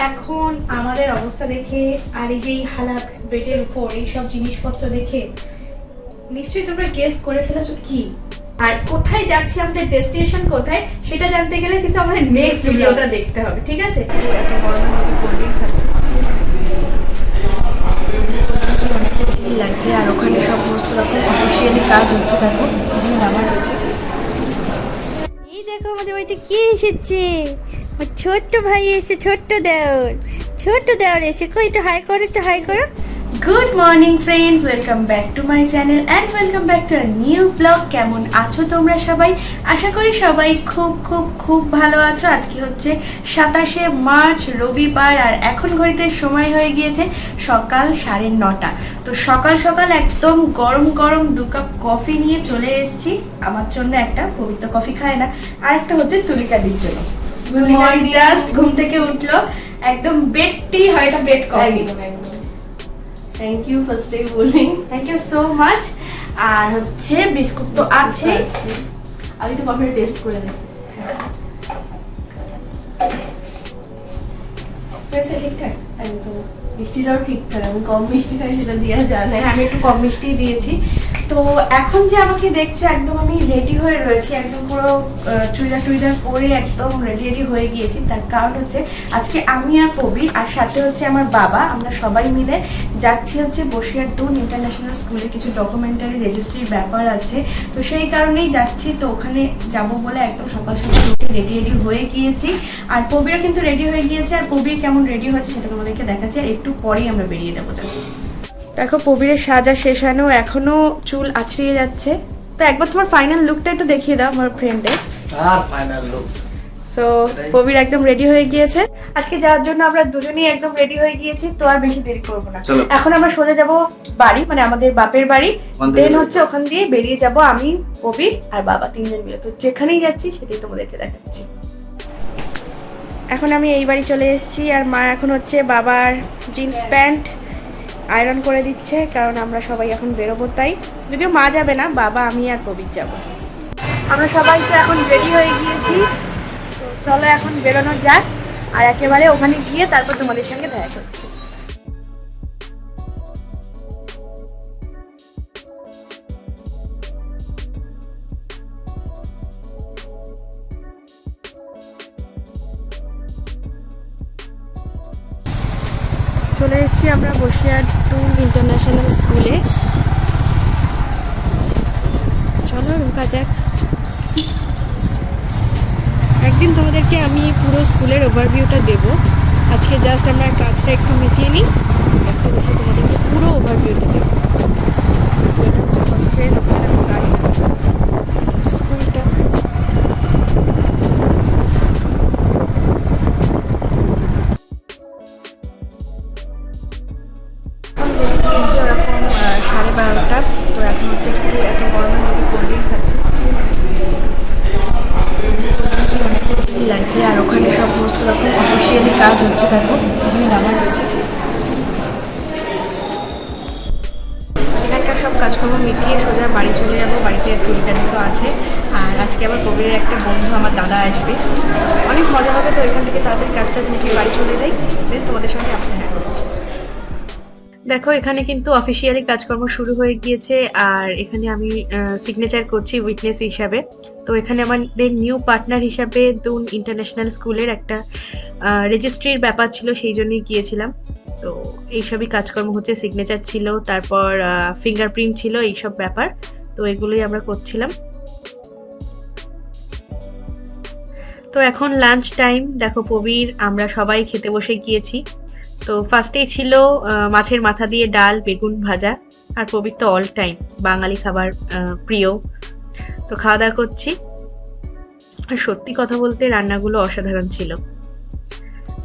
এখন আমাদের অবস্থা দেখে আর এই যে হালাত বেডের উপর এইসব জিনিসপত্র দেখে নিশ্চয়ই তোমরা গেস করে ফেলেছো কি আর কোথায় যাচ্ছি, আমাদের ডেস্টিনেশন কোথায় সেটা জানতে গেলে কিন্তু আমাদের নেক্সট ভিডিওটা দেখতে হবে, ঠিক আছে? এত গরমের মধ্যে কোল্ড ড্রিঙ্ক খাচ্ছি, অনেকটা চিল লাগছে। আর ওখানে সমস্ত রকম অফিসিয়ালি কাজ হচ্ছে, দেখো এখানে নামা রয়েছে। এই দেখো আমাদের বাড়িতে কে এসেছে, আমার ছোট্ট ভাই এসে, ছোট্ট দেওয়ার এসে। কই একটু হাই করো, একটু হাই করো। Good morning friends, welcome back to my channel and welcome back to a new blog. কেমন আছো তোমরা সবাই? আশা করি সবাই খুব খুব খুব ভালো আছো। আজকে হচ্ছে 27শে মার্চ, রবিবার, আর এখন ঘড়িতে সময় হয়ে গিয়েছে সকাল 9:30। তো সকাল সকাল একদম গরম গরম 2 কাপ কফি নিয়ে চলে এসেছি। আমার জন্য একটা, পবিত্র কফি খায় না, আর একটা হচ্ছে তুলিকাদির জন্য। জাস্ট ঘুম থেকে উঠলো, একদম বেড টি হয়, এটা bed coffee. Thank you first time বলি, থ্যাংক ইউ সো মাচ। আর হচ্ছে বিস্কুট তো আছে, আগে একটু কফিটা টেস্ট করে দিই। হয়েছে ঠিকঠাক? একদম মিষ্টিটাও ঠিকঠাক, আমি কম মিষ্টি খাই সেটা দেওয়া যায় না। আমি একটু কম মিষ্টি দিয়েছি। তো এখন যে আমাকে দেখছো, একদম আমি রেডি হয়ে রয়েছি, একদম পুরো চুড়িদার পরে একদম রেডি হয়ে গিয়েছি। তার কারণ হচ্ছে আজকে আমি আর প্রবীর আর সাথে হচ্ছে আমার বাবা, আমরা সবাই মিলে যাচ্ছি হচ্ছে বসিরহাট দুন ইন্টারন্যাশনাল স্কুলে। কিছু ডকুমেন্টারি রেজিস্ট্রির ব্যাপার আছে, তো সেই কারণেই যাচ্ছি। তো ওখানে যাব বলে একদম সকাল সকাল রেডি হয়ে গিয়েছি। আর প্রবীরও কিন্তু রেডি হয়ে গিয়েছে। আর প্রবীর কেমন রেডি হয়েছে সেটা তোমাদেরকে দেখাচ্ছি, আর একটু পরেই আমরা বেরিয়ে যাবো। দেখো প্রবীরের সাজা শেষ হয়নি, এখনো চুল আছড়িয়ে যাচ্ছে। তো একবার তোমার ফাইনাল লুকটা একটু দেখিয়ে দাও আমার ফ্রেন্ডে। আর ফাইনাল লুক। সো প্রবীর একদম রেডি হয়ে গিয়েছে আজকে যাওয়ার জন্য। আমরা দুজনেই একদম রেডি হয়ে গিয়েছি। তো আর বেশি দেরি করবো না, এখন আমরা সোজা যাব বাড়ি, মানে আমাদের বাপের বাড়ি। দেন হচ্ছে ওখান দিয়ে বেরিয়ে যাব আমি, প্রবীর আর বাবা, 3 জন মিলে। তো যেখানেই যাচ্ছি সেটাই তোমাদেরকে দেখাচ্ছি। এখন আমি এই বাড়ি চলে এসেছি, আর মা এখন হচ্ছে বাবার জিন্স প্যান্ট আয়রন করে দিচ্ছে, কারণ আমরা সবাই এখন বেরোবো। তাই যদিও মা যাবে না, বাবা, আমি আর কবির যাব। আমরা সবাই তো এখন রেডি হয়ে গিয়েছি, তো চলো এখন বেরোনো যাক। আর একেবারে ওখানে গিয়ে তারপর তোমাদের সঙ্গে দেখা করছি। চলে এসেছি আমরা বসিরহাট ইন্টারন্যাশনাল স্কুলে। চলো ঢোকা যাক। একদিন তোমাদেরকে আমি পুরো স্কুলের ওভারভিউটা দেবো। আজকে জাস্ট আমরা কাজটা একটু মিটিয়ে নিই, একটু বসে তোমাদেরকে পুরো ওভারভিউটা দেবো। সেটা হচ্ছে ফার্স্টের স্কুলটা। ওরকম 12:30। তো এখন হচ্ছে একটু এত গরমের মধ্যে কোল্ড ড্রিঙ্ক খাচ্ছি, অনেকটা চিল লাগছে। আর ওখানে সমস্ত রকম অফিসিয়ালি কাজ হচ্ছে, দেখো এখানে নামা রয়েছে। এখানকার সব কাজকর্ম মিটিয়ে সোজা বাড়ি চলে যাবো। বাড়িতে তুলিকাদি তো আছে, আর আজকে আবার কবিরের একটা বন্ধু, আমার দাদা আসবে, অনেক মজা হবে। তো এখান থেকে তাদের কাজটা মিটিয়ে বাড়ি চলে যাই, দেন তোমাদের সঙ্গে আপনার হ্যাঁ করছি। দেখো এখানে কিন্তু অফিসিয়ালি কাজকর্ম শুরু হয়ে গিয়েছে, আর এখানে আমি সিগনেচার করছি উইটনেস হিসাবে। তো এখানে আমাদের নিউ পার্টনার হিসাবে দুন ইন্টারন্যাশনাল স্কুলের একটা রেজিস্ট্রির ব্যাপার ছিল, সেই জন্যই গিয়েছিলাম। তো এইসবই কাজকর্ম হচ্ছে, সিগনেচার ছিল, তারপর ফিঙ্গারপ্রিন্ট ছিল, এইসব ব্যাপার। তো এগুলোই আমরা করছিলাম। তো এখন লাঞ্চ টাইম। দেখো প্রবীর, আমরা সবাই খেতে বসে গিয়েছি। তো ফার্স্টেই ছিল মাছের মাথা দিয়ে ডাল, বেগুন ভাজা। আর প্রবীর তো অল টাইম বাঙালি খাবার প্রিয়। তো খাওয়া দাওয়া করছি, আর সত্যি কথা বলতে রান্নাগুলো অসাধারণ ছিল।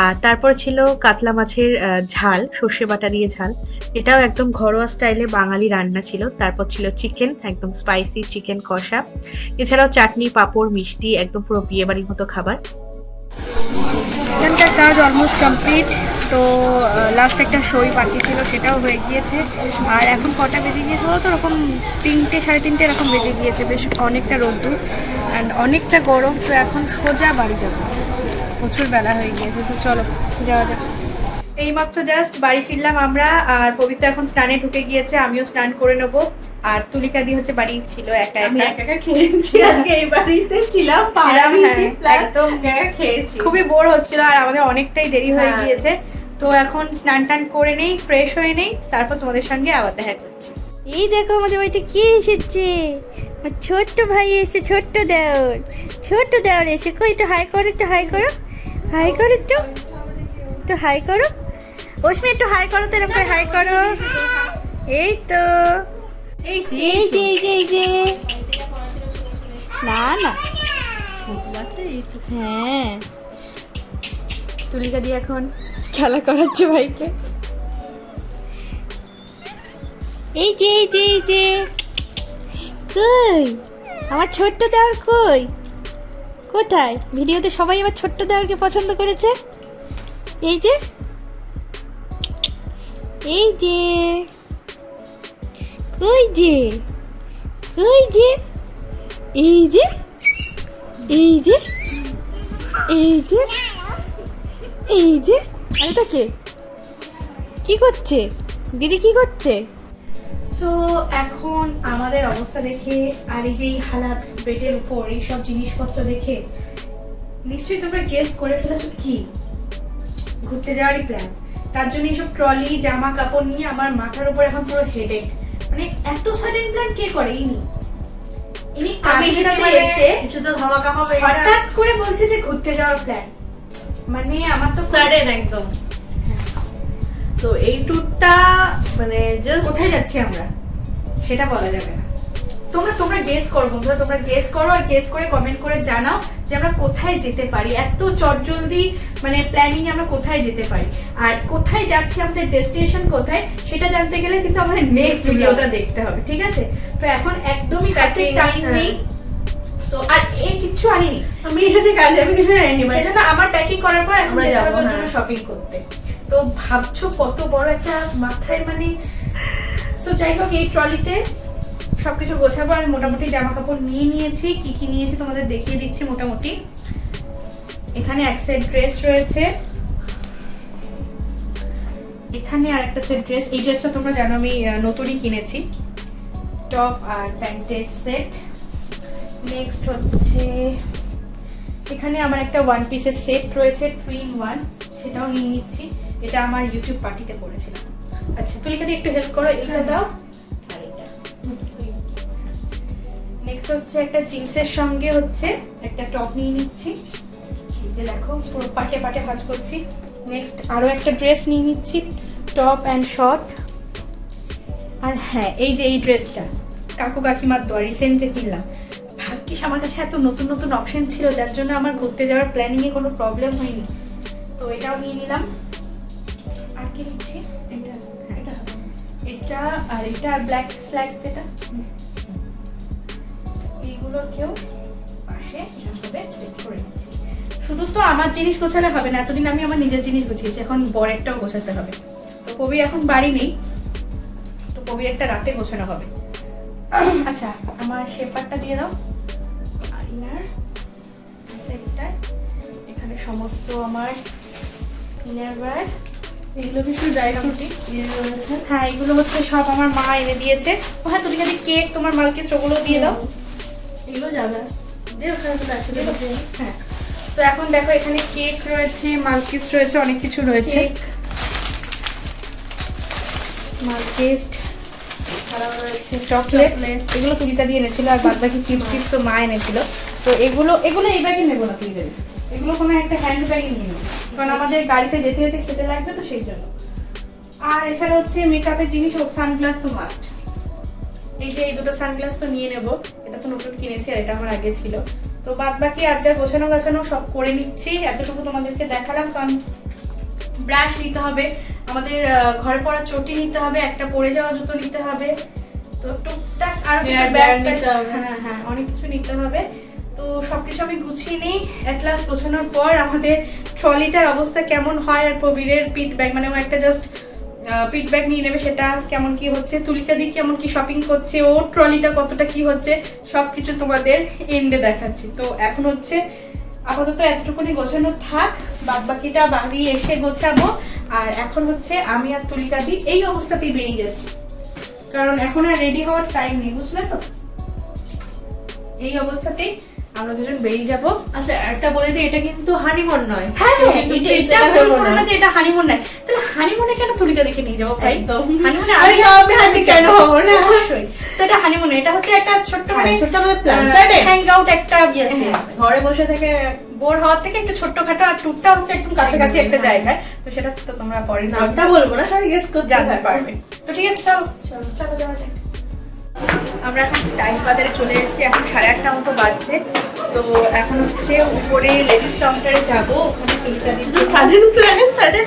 আর তারপর ছিল কাতলা মাছের ঝাল, সর্ষে বাটা দিয়ে ঝাল, এটাও একদম ঘরোয়া স্টাইলে বাঙালি রান্না ছিল। তারপর ছিল চিকেন, একদম স্পাইসি চিকেন কষা। এছাড়াও চাটনি, পাঁপড়, মিষ্টি, একদম পুরো বিয়ে বাড়ির মতো খাবার। এখানকার কাজ অলমোস্ট কমপ্লিট। তো লাস্ট একটা সই বাকি ছিল, সেটাও হয়ে গিয়েছে। আর এখন কটা বেজে গিয়েছে বলতো, ওরকম 3টে 3:30 এরকম বেজে গিয়েছে। বেশ অনেকটা রোদ্দুর অ্যান্ড অনেকটা গরম। তো এখন সোজা বাড়ি যাবো। প্রচুর বেলা হয়ে গিয়েছে, তো চলো যাওয়া যাক। এইমাত্র জাস্ট বাড়ি ফিরলাম আমরা, আর পবিত্র এখন স্নানে ঢুকে গিয়েছে, আমিও স্নান করে নেবো। আর তুলিকা দি হচ্ছে বাড়ি ছিল একা একা খেয়েছি, আজকে এই বাড়িতে ছিলাম, একদম খেয়েছি, খুবই বোর হচ্ছিল, আর আমাদের অনেকটাই দেরি হয়ে গিয়েছে। তো এখন স্নান টান করে নেই, ফ্রেশ হয়ে নেই, তারপর তোমাদের সঙ্গে আবার দেখা করছি। এই দেখো আমাদের বাড়িতে কে এসেছে, আমার ছোট্ট ভাই এসে, ছোট্ট দেওর এসে। কই একটু হাই করো, একটু হাই করো, হাই করো, একটু হাই করো। অশ্মি একটু হাই করো, তো এরকম করে হাই করো। এই তো এই যে না হ্যাঁ, তুলিকা দিয়ে এখন খেলা করাচ্ছে ভাইকে। এই যে কই আমার ছোট্ট দেওর, কোথায়? ভিডিওতে সবাই আবার ছোট্ট দেওরকে পছন্দ করেছে। এই যে এই যে এই যে এই যে এই যে এই যে এই যে এই যে এটা কে, কি করছে দিদি, কি করছে? সো এখন আমাদের অবস্থা দেখে, আর এই যে হালাত বেডের উপর এইসব জিনিসপত্র দেখে নিশ্চয়ই তোমরা গেস করে ফেলেছো কি ঘুরতে যাওয়ারই প্ল্যান। তার জন্য এইসব ট্রলি জামা কাপড় নিয়ে আমার মাথার উপর এখন পুরো হেডেক। মানে এত সাডেন প্ল্যান কে করে? ইনি এসে হঠাৎ করে বলছে যে ঘুরতে যাওয়ার প্ল্যান, মানে আমার তো সাডেন একদম। তো এই ট্যুরটা মানে জাস্ট কোথায় যাচ্ছি আমরা সেটা বলা যাবে না। তোমরা গেস করো বন্ধুরা, তোমরা গেস করো, আর গেস করে কমেন্ট করে জানাও যে আমরা কোথায় যেতে পারি। এত চটজলদি মানে প্ল্যানিং এ আমরা কোথায় যেতে পারি, আর কোথায় যাচ্ছি, আমাদের ডেস্টিনেশন কোথায়, সেটা জানতে গেলে কিন্তু আমাদের নেক্সট ভিডিওটা দেখতে হবে, ঠিক আছে? তো এখন একদমই হাতে টাইম নেই। সো আর এই কিচ্ছু আনিনি আমি, এসেছি কাজে, আমি কিছু আনিনি, সেজন্য আমার প্যাকিং করার পর এখন যেতে হবে জন্য শপিং করতে। তো ভাবছো কত বড় একটা মাথায় মানে। সো যাই হোক, এই ট্রলিতে সবকিছু গোছাবো। আমি মোটামুটি জামা কাপড় নিয়ে নিয়েছি, কি কি নিয়েছি তোমাদের দেখিয়ে দিচ্ছি মোটামুটি। এখানে এক সেট ড্রেস রয়েছে, এখানে আর একটা সেট ড্রেস। এই ড্রেসটা তোমরা জানো আমি নতুনই কিনেছি, টপ আর প্যান্টের সেট। নেক্সট হচ্ছে এখানে আমার একটা ওয়ান পিসের সেট রয়েছে 2-in-1, সেটাও নিয়ে নিচ্ছি। এটা আমার ইউটিউব পার্টিতে পড়েছিলাম। আচ্ছা তুলিকা দিয়ে একটু হেল্প করো, এটা দাও আর এটা। নেক্সট হচ্ছে একটা জিন্সের সঙ্গে হচ্ছে একটা টপ নিয়ে নিচ্ছি, এই যে দেখো পুরো পাটে পাটে ভাঁজ করছি। নেক্সট আরও একটা ড্রেস নিয়ে নিচ্ছি, টপ অ্যান্ড শর্ট। আর হ্যাঁ, এই যে এই ড্রেসটা কাকু কাকিমার দোয়া রিসেন্ট যে কিনলাম। ভাগ্যিস আমার কাছে এত নতুন নতুন অপশন ছিল, যার জন্য আমার ঘুরতে যাওয়ার প্ল্যানিংয়ে কোনো প্রবলেম হয়নি। তো এটাও নিয়ে নিলাম। আর কি নিচ্ছি, এটা আর এটা আর ব্ল্যাক স্ল্যাক্স যেটা, এইগুলোকেও পাশে এভাবে সেট করে নিচ্ছি। শুধু তো আমার জিনিস গোছালে হবে না, এতদিন আমি আমার নিজের জিনিস গুছিয়েছি, এখন বরেরটাও গোছাতে হবে। তো কবির এখন বাড়ি নেই, তো কবির একটা রাতে গোছানো হবে। আচ্ছা আমার শেপারটা দিয়ে দাও, আইনার সেটটা, এখানে সমস্ত আমার ইনারওয়্যার, এগুলো কিছু ড্রাই ফ্রুটি রয়েছে। হ্যাঁ এগুলো হচ্ছে সব আমার মা এনে দিয়েছে। ও হ্যাঁ, তুমি যদি কেক তোমার মালকে ওগুলো দিয়ে দাও, এগুলো যাবে হ্যাঁ। তো এখন দেখো এখানে কেক রয়েছে, মালকিস রয়েছে, অনেক কিছু রয়েছে। মালকিস ছাড়াও রয়েছে চকলেট, এগুলো তুলিকা দিয়ে এনেছিল, আর বাদ বাকি চিপস টিপস তো মা এনেছিল। তো এগুলো এই ব্যাগে নেবো না, তুই দেবে এগুলো কোনো একটা হ্যান্ড ব্যাগে নিয়ে নেবো, কারণ আমাদের গাড়িতে যেতে যেতে খেতে লাগবে, তো সেই জন্য। আর এছাড়া হচ্ছে মেকআপের জিনিস ও সানগ্লাস তো মাস্ট। এই যে এই দুটো সানগ্লাস তো নিয়ে নেবো, এটা তো নতুন কিনেছি আর এটা আমার আগে ছিল। তো বাদ বাকি আর যা গোছানো গাছানো সব করে নিচ্ছি, এতটুকু তোমাদেরকে দেখালাম। কারণ ব্রাশ নিতে হবে, আমাদের ঘরে পড়া চটি নিতে হবে, একটা পরে যাওয়া জুতো নিতে হবে, তো টুকটাক আর হ্যাঁ অনেক কিছু নিতে হবে। তো সবকিছু আমি গুছিয়ে নিই। এক লাস্ট গোছানোর পর আমাদের ট্রলিটার অবস্থা কেমন হয়, আর প্রবীরের পিট ব্যাগ, মানে ও একটা জাস্ট পিট ব্যাগ নিয়ে নেবে, সেটা কেমন কি হচ্ছে, তুলিকা দিক কেমন কি শপিং করছে, ওর ট্রলিটা কতটা কি হচ্ছে, সবকিছু তোমাদের এন্ডে দেখাচ্ছি। তো এখন হচ্ছে আপাতত এতটুকুনি গোছানো থাক, বাদ বাকিটা বাড়ি এসে গোছাবো। আর এখন হচ্ছে আমি আর তুলিকা দি এই অবস্থাতেই বেরিয়ে যাচ্ছি, কারণ এখন আর রেডি হওয়ার টাইম নেই, বুঝলে তো। এই অবস্থাতেই আমরা দুজন বেরিয়ে যাবো। আচ্ছা একটা বলে দিই, এটা কিন্তু হানিমুন নয়। হ্যাঁ এটা বলবো না যে এটা হানিমুন নাই, তাহলে হানিমুনে কেন তুলিকা দেখে নিয়ে যাবো ভাই? একদম। হানিমুনে আমি হাঁটি কেন হবো না? অবশ্যই সেটা হানিমুন, এটা হচ্ছে একটা ছোট্ট মানে ছোট্ট আমাদের প্ল্যান হ্যাং আউট একটা ঘরে বসে থেকে বোর হওয়ার থেকে একটু ছোট্টখাটো, আর ট্যুরটা হচ্ছে একদম কাছাকাছি একটা জায়গায়, তো সেটা তো তোমরা পরে নামটা বলবো না, সবাই গেস করতে জানতে পারবে। তো ঠিক আছে, চলো চলো যাওয়া যাক। আমরা এখন স্টাইল বাজারে চলে এসেছি, এখন 8:30 মতো বাজছে। তো এখন হচ্ছে উপরে লেডিস কাউন্টারে যাবো, ওখানে তুলিকা দিদি সাডেন প্ল্যানে সাডেন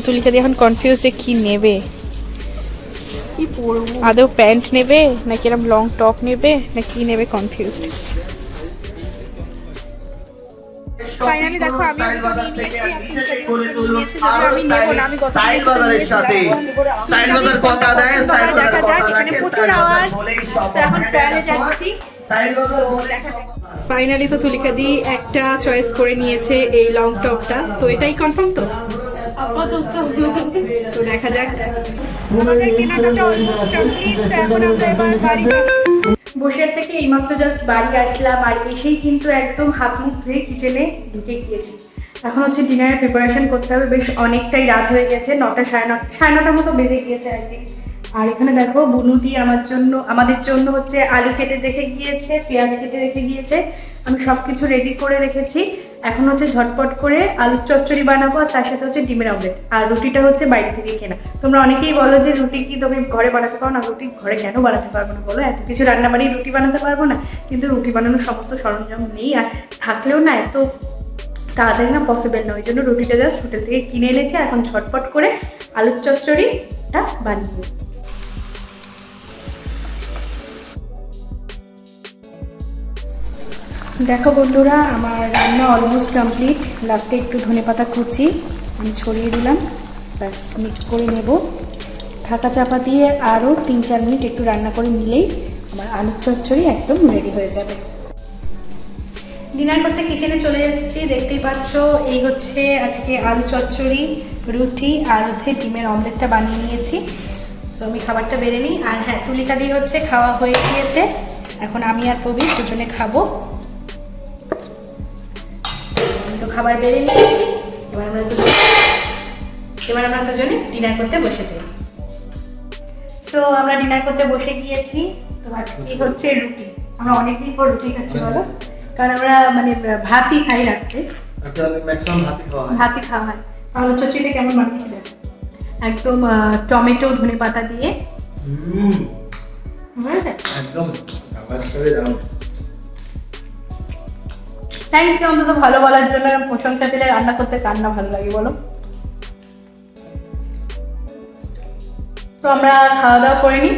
তুলিকা দি এখন কনফিউজ যে কি নেবে, কি পরবো, আদৌ প্যান্ট নেবে নাকি এরকম লং টপ নেবে না কি নেবে, কনফিউজড। ফাইনালি দেখো আমি ফাইনালি তো তুলিকা দি একটা চয়েস করে নিয়েছে এই লং টপটা, তো এটাই কনফার্ম তো আপাতত। তো দেখা যাক। বসিরহাট থেকে এইমাত্র জাস্ট বাড়ি আসলাম, আর এসেই কিন্তু একদম হাত মুখ ধুয়ে কিচেনে ঢুকে গিয়েছি। এখন হচ্ছে ডিনারের প্রিপারেশন করতে হবে, বেশ অনেকটাই রাত হয়ে গেছে, 9টা সাড়ে নটার মতো বেজে গিয়েছে আর কি। আর এখানে দেখো বুনুদি আমাদের জন্য হচ্ছে আলু কেটে রেখে গিয়েছে, পেঁয়াজ কেটে রেখে গিয়েছে, আমি সব কিছু রেডি করে রেখেছি। এখন হচ্ছে ঝটপট করে আলুর চচ্চড়ি বানাবো, আর তার সাথে হচ্ছে ডিমের অমলেট, আর রুটিটা হচ্ছে বাইরে থেকে কেনা। তোমরা অনেকেই বলো যে রুটি কি তুমি ঘরে বানাতে পারো না, রুটি ঘরে কেন বানাতে পারবো না বলো, এত কিছু রান্নাবাড়ি রুটি বানাতে পারবো না? কিন্তু রুটি বানানোর সমস্ত সরঞ্জাম নেই, আর থাকলেও না এত তাড়াতাড়ি না পসিবল না, ওই জন্য রুটিটা জাস্ট হোটেল থেকে কিনে এনেছি। এখন ঝটপট করে আলুর চচ্চড়িটা বানিয়ে। দেখো বন্ধুরা, আমার রান্না অলমোস্ট কমপ্লিট। লাস্টে একটু ধনেপাতা কুচি আমি ছড়িয়ে দিলাম, ব্যাস মিক্স করে নেব। ঢাকা চাপা দিয়ে আরও 3-4 মিনিট একটু রান্না করে নিলেই আমার আলুর চচ্চড়ি একদম রেডি হয়ে যাবে। ডিনার করতে কিচেনে চলে এসেছি, দেখতেই পাচ্ছ। এই হচ্ছে আজকে আলু চচ্চড়ি, রুটি আর হচ্ছে ডিমের অমলেটটা বানিয়ে নিয়েছি। সো আমি খাবারটা বেড়ে নিই। আর হ্যাঁ, তুলিকা দিয়ে হচ্ছে খাওয়া হয়ে গিয়েছে, এখন আমি আর প্রবীর দুজনে খাবো। তো খাবার বেড়ে নিয়েছি, এবার আমরা দুজনে ডিনার করতে বসে যাই। সো আমরা ডিনার করতে বসে গিয়েছি। তো আজকে হচ্ছে রুটি, আমরা অনেকদিন পর রুটি খাচ্ছি বলো, কারণ আমরা মানে ভাতই খাই রাখতে, ভাতই খাওয়া হয়। আলু চচ্চড়িটা কেমন বানিয়েছিল, একদম টমেটো ধনে পাতা দিয়ে একদম। থ্যাংক ইউ অন্তত ভালো বলার জন্য। প্রশংসা দিলে রান্না করতে কার না ভালো লাগে বলো। তো আমরা খাওয়া দাওয়া করে নিই,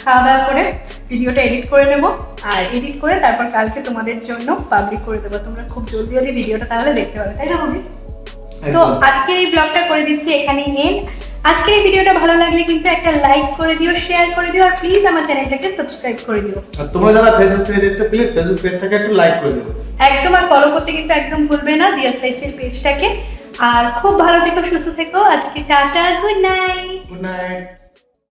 খাওয়া দাওয়া করে ভিডিওটা এডিট করে নেব, আর এডিট করে তারপর কালকে তোমাদের জন্য পাবলিক করে দেবো। তোমরা খুব জলদি জলদি ভিডিওটা তাহলে দেখতে পাবে, তাই না বলি? তো আজকের এই ব্লগটা করে দিচ্ছি এখানেই এন্ড। আজকের এই ভিডিওটা ভালো লাগলে কিন্তু একটা লাইক করে দিও, শেয়ার করে দিও, আর প্লিজ আমার চ্যানেলটাকে সাবস্ক্রাইব করে দিও। আর তোমরা যারা ফেসবুক থেকে দেখছো প্লিজ ফেসবুক পেজটাকে একটু লাইক করে দিও একদম। আর ফলো করতে কিন্তু একদম ভুলবে না দিয়াস লাইফস্টাইল পেজটাকে। আর খুব ভালো থেকো, সুস্থ থেকো। আজকে tata, good night. Good night.